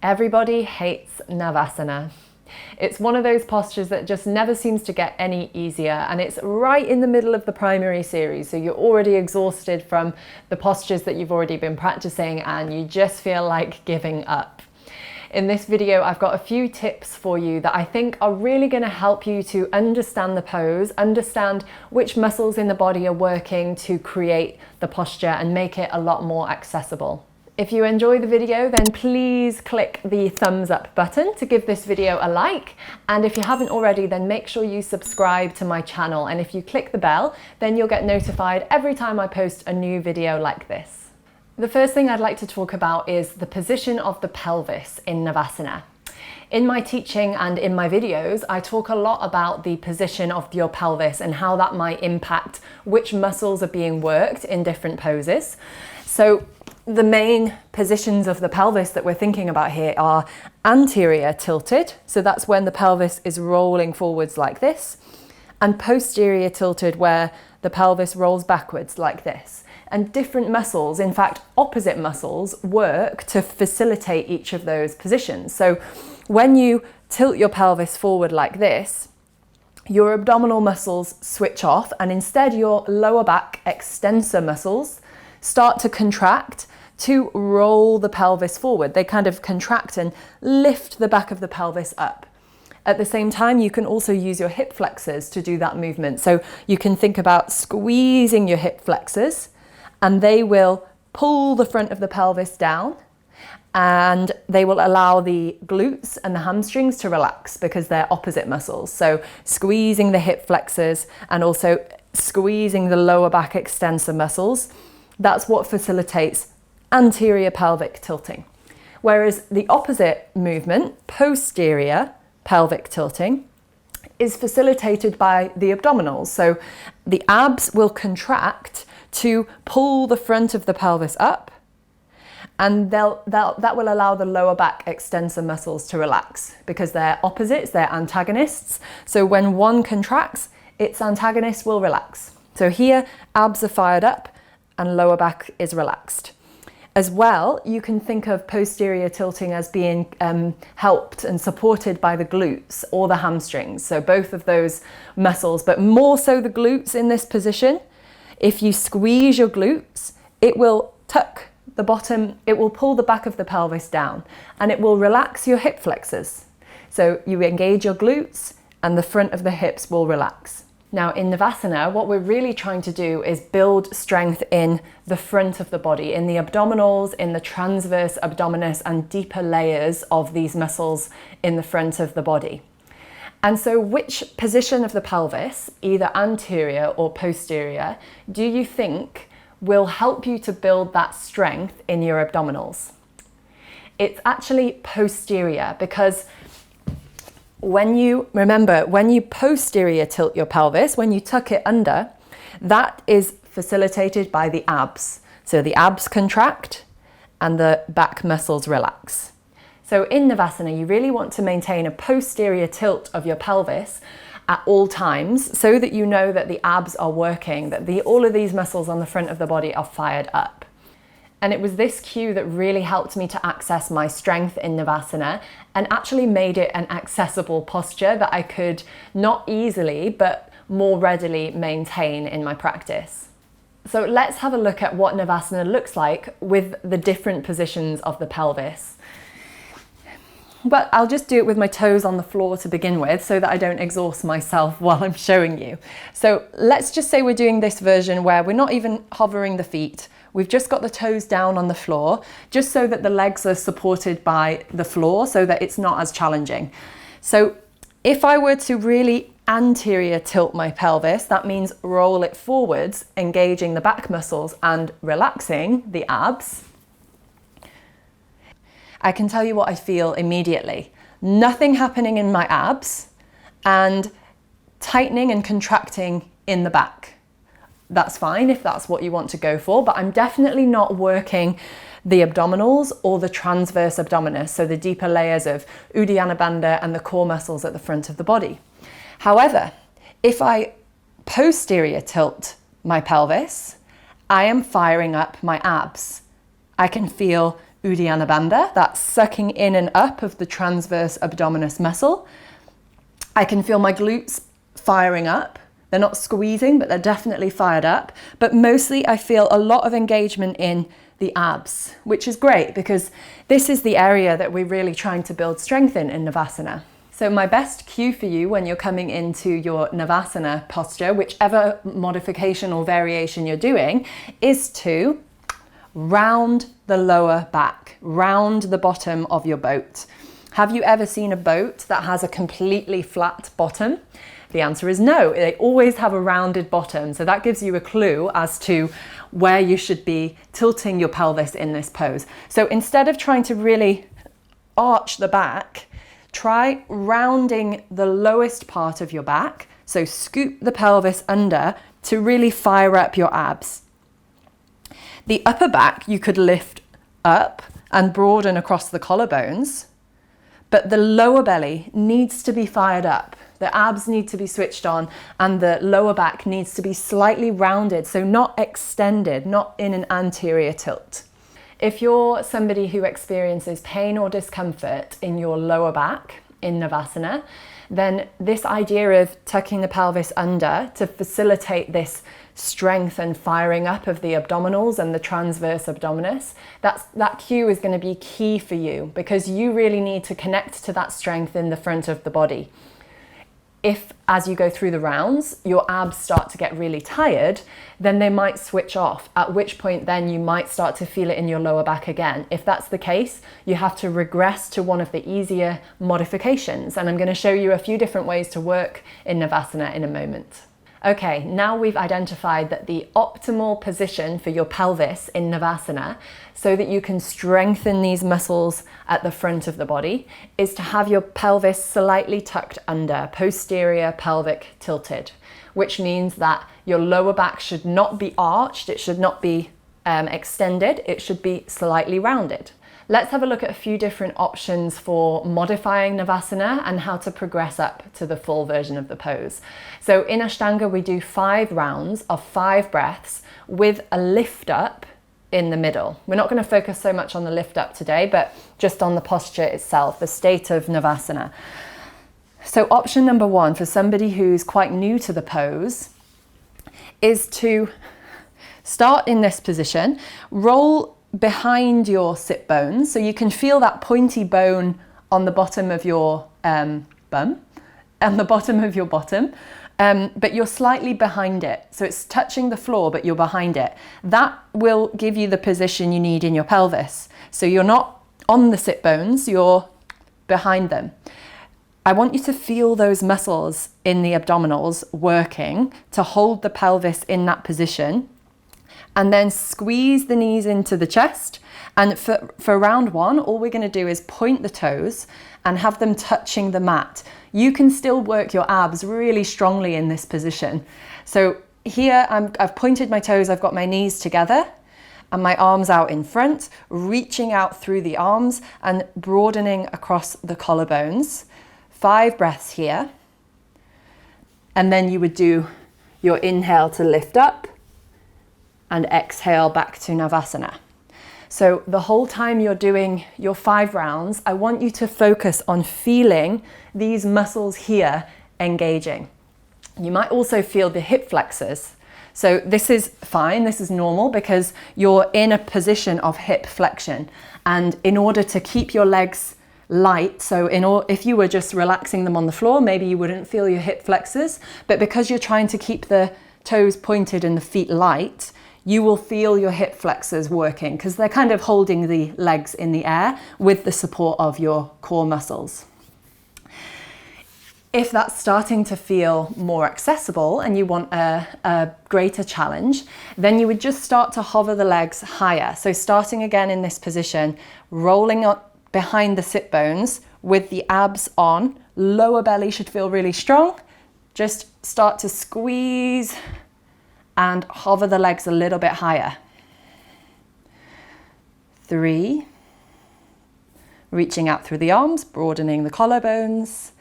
Everybody hates Navasana. It's one of those postures that just never seems to get any easier, and it's right in the middle of the primary series, so you're already exhausted from the postures that you've already been practicing and you just feel like giving up. In this video, I've got a few tips for you that I think are really going to help you to understand the pose, understand which muscles in the body are working to create the posture and make it a lot more accessible. If you enjoy the video, then please click the thumbs up button to give this video a like. And if you haven't already, then make sure you subscribe to my channel. And if you click the bell, then you'll get notified every time I post a new video like this. The first thing I'd like to talk about is the position of the pelvis in Navasana. In my teaching and in my videos, I talk a lot about the position of your pelvis and how that might impact which muscles are being worked in different poses. So the main positions of the pelvis that we're thinking about here are anterior tilted, so that's when the pelvis is rolling forwards like this, and posterior tilted, where the pelvis rolls backwards like this. And different muscles, in fact opposite muscles, work to facilitate each of those positions. So when you tilt your pelvis forward like this, your abdominal muscles switch off, and instead your lower back extensor muscles start to contract to roll the pelvis forward. They kind of contract and lift the back of the pelvis up. At the same time, you can also use your hip flexors to do that movement. So you can think about squeezing your hip flexors, and they will pull the front of the pelvis down, and they will allow the glutes and the hamstrings to relax because they're opposite muscles. So squeezing the hip flexors and also squeezing the lower back extensor muscles, that's what facilitates anterior pelvic tilting. Whereas the opposite movement, posterior pelvic tilting, is facilitated by the abdominals. So the abs will contract to pull the front of the pelvis up, and that will allow the lower back extensor muscles to relax because they're opposites, they're antagonists. So when one contracts, its antagonist will relax. So here, abs are fired up and lower back is relaxed. As well, you can think of posterior tilting as being helped and supported by the glutes or the hamstrings. So both of those muscles, but more so the glutes in this position. If you squeeze your glutes, it will tuck the bottom, it will pull the back of the pelvis down, and it will relax your hip flexors. So you engage your glutes and the front of the hips will relax. Now in Navasana, what we're really trying to do is build strength in the front of the body, in the abdominals, in the transverse abdominis and deeper layers of these muscles in the front of the body. And so which position of the pelvis, either anterior or posterior, do you think will help you to build that strength in your abdominals? It's actually posterior, because when you posterior tilt your pelvis, when you tuck it under, that is facilitated by the abs. So the abs contract and the back muscles relax. So in Navasana, you really want to maintain a posterior tilt of your pelvis at all times so that you know that the abs are working, that all of these muscles on the front of the body are fired up. And it was this cue that really helped me to access my strength in Navasana and actually made it an accessible posture that I could not easily, but more readily maintain in my practice. So let's have a look at what Navasana looks like with the different positions of the pelvis. But I'll just do it with my toes on the floor to begin with so that I don't exhaust myself while I'm showing you. So let's just say we're doing this version where we're not even hovering the feet. We've just got the toes down on the floor, just so that the legs are supported by the floor so that it's not as challenging. So if I were to really anterior tilt my pelvis, that means roll it forwards, engaging the back muscles and relaxing the abs, I can tell you what I feel immediately. Nothing happening in my abs and tightening and contracting in the back. That's fine if that's what you want to go for, but I'm definitely not working the abdominals or the transverse abdominis, so the deeper layers of Uddiyana Bandha and the core muscles at the front of the body. However, if I posterior tilt my pelvis, I am firing up my abs. I can feel Uddiyana Bandha, that's sucking in and up of the transverse abdominis muscle. I can feel my glutes firing up. They're not squeezing, but they're definitely fired up. But mostly I feel a lot of engagement in the abs, which is great because this is the area that we're really trying to build strength in Navasana. So my best cue for you when you're coming into your Navasana posture, whichever modification or variation you're doing, is to round the lower back, round the bottom of your boat. Have you ever seen a boat that has a completely flat bottom? The answer is no. They always have a rounded bottom. So that gives you a clue as to where you should be tilting your pelvis in this pose. So instead of trying to really arch the back, try rounding the lowest part of your back. So scoop the pelvis under to really fire up your abs. The upper back you could lift up and broaden across the collarbones, but the lower belly needs to be fired up. The abs need to be switched on and the lower back needs to be slightly rounded, so not extended, not in an anterior tilt. If you're somebody who experiences pain or discomfort in your lower back in Navasana, then this idea of tucking the pelvis under to facilitate this strength and firing up of the abdominals and the transverse abdominis, that cue is going to be key for you because you really need to connect to that strength in the front of the body. If, as you go through the rounds, your abs start to get really tired, then they might switch off, at which point then you might start to feel it in your lower back again. If that's the case, you have to regress to one of the easier modifications. And I'm going to show you a few different ways to work in Navasana in a moment. Okay, now we've identified that the optimal position for your pelvis in Navasana, so that you can strengthen these muscles at the front of the body, is to have your pelvis slightly tucked under, posterior pelvic tilted, which means that your lower back should not be arched, it should not be extended, it should be slightly rounded. Let's have a look at a few different options for modifying Navasana and how to progress up to the full version of the pose. So in Ashtanga, we do 5 rounds of 5 breaths with a lift up in the middle. We're not going to focus so much on the lift up today, but just on the posture itself, the state of Navasana. So option number 1 for somebody who's quite new to the pose is to start in this position, roll behind your sit bones, so you can feel that pointy bone on the bottom of your bum and the bottom of your bottom, but you're slightly behind it, so it's touching the floor but you're behind it. That will give you the position you need in your pelvis, so you're not on the sit bones, you're behind them. I want you to feel those muscles in the abdominals working to hold the pelvis in that position, and then squeeze the knees into the chest. And for round 1, all we're going to do is point the toes and have them touching the mat. You can still work your abs really strongly in this position. So here I've pointed my toes, I've got my knees together and my arms out in front, reaching out through the arms and broadening across the collarbones. 5 breaths here. And then you would do your inhale to lift up and exhale back to Navasana. So the whole time you're doing your 5 rounds, I want you to focus on feeling these muscles here engaging. You might also feel the hip flexors. So this is fine, this is normal because you're in a position of hip flexion. And in order to keep your legs light, so if you were just relaxing them on the floor, maybe you wouldn't feel your hip flexors, but because you're trying to keep the toes pointed and the feet light, you will feel your hip flexors working because they're kind of holding the legs in the air with the support of your core muscles. If that's starting to feel more accessible and you want a greater challenge, then you would just start to hover the legs higher. So starting again in this position, rolling up behind the sit bones with the abs on, lower belly should feel really strong. Just start to squeeze and hover the legs a little bit higher. 3, reaching out through the arms, broadening the collarbones,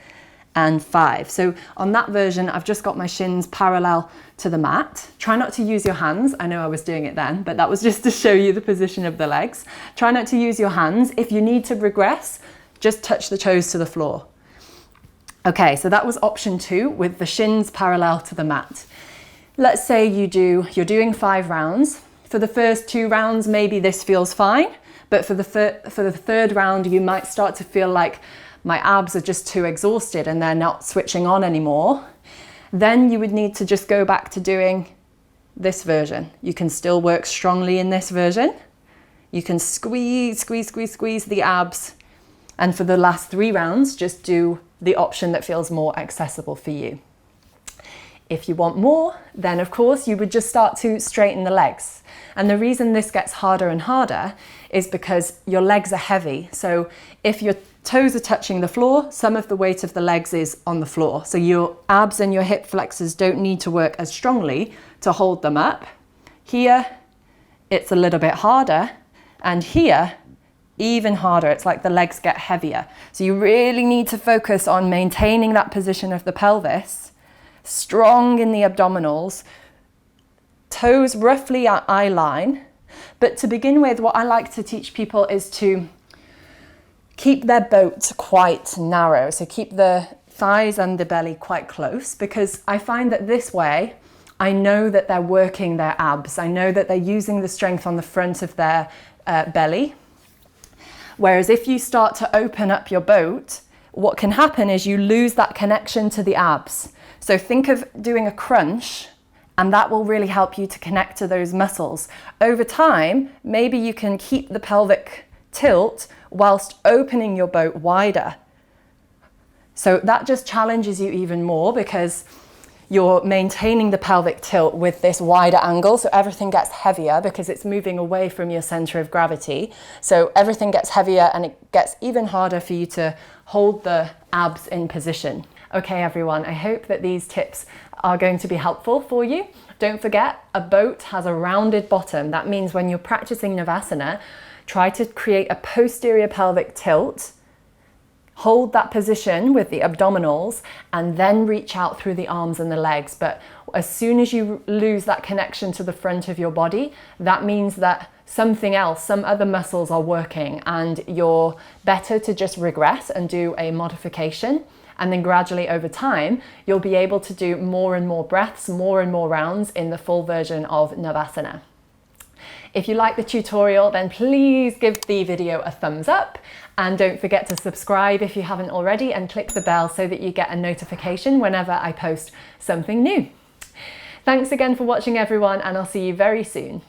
and 5. So on that version, I've just got my shins parallel to the mat. Try not to use your hands. I know I was doing it then, but that was just to show you the position of the legs. Try not to use your hands. If you need to regress, just touch the toes to the floor. Okay, so that was option 2 with the shins parallel to the mat. Let's say you're doing 5 rounds. For the first 2 rounds, maybe this feels fine, but for the third round, you might start to feel like my abs are just too exhausted and they're not switching on anymore. Then you would need to just go back to doing this version. You can still work strongly in this version. You can squeeze the abs. And for the last 3 rounds, just do the option that feels more accessible for you. If you want more, then of course you would just start to straighten the legs. And the reason this gets harder and harder is because your legs are heavy. So if your toes are touching the floor, some of the weight of the legs is on the floor. So your abs and your hip flexors don't need to work as strongly to hold them up. Here, it's a little bit harder. And here, even harder. It's like the legs get heavier. So you really need to focus on maintaining that position of the pelvis, strong in the abdominals, toes roughly at eye line. But to begin with, what I like to teach people is to keep their boat quite narrow. So keep the thighs and the belly quite close, because I find that this way, I know that they're working their abs. I know that they're using the strength on the front of their belly. Whereas if you start to open up your boat, what can happen is you lose that connection to the abs. So think of doing a crunch, and that will really help you to connect to those muscles. Over time, maybe you can keep the pelvic tilt whilst opening your boat wider. So that just challenges you even more, because you're maintaining the pelvic tilt with this wider angle, so everything gets heavier because it's moving away from your center of gravity. So everything gets heavier and it gets even harder for you to hold the abs in position. Okay, everyone, I hope that these tips are going to be helpful for you. Don't forget, a boat has a rounded bottom. That means when you're practicing Navasana, try to create a posterior pelvic tilt. Hold that position with the abdominals and then reach out through the arms and the legs. But as soon as you lose that connection to the front of your body, that means that something else, some other muscles are working, and you're better to just regress and do a modification. And then gradually over time, you'll be able to do more and more breaths, more and more rounds in the full version of Navasana. If you like the tutorial, then please give the video a thumbs up, and don't forget to subscribe if you haven't already, and click the bell so that you get a notification whenever I post something new. Thanks again for watching, everyone, and I'll see you very soon.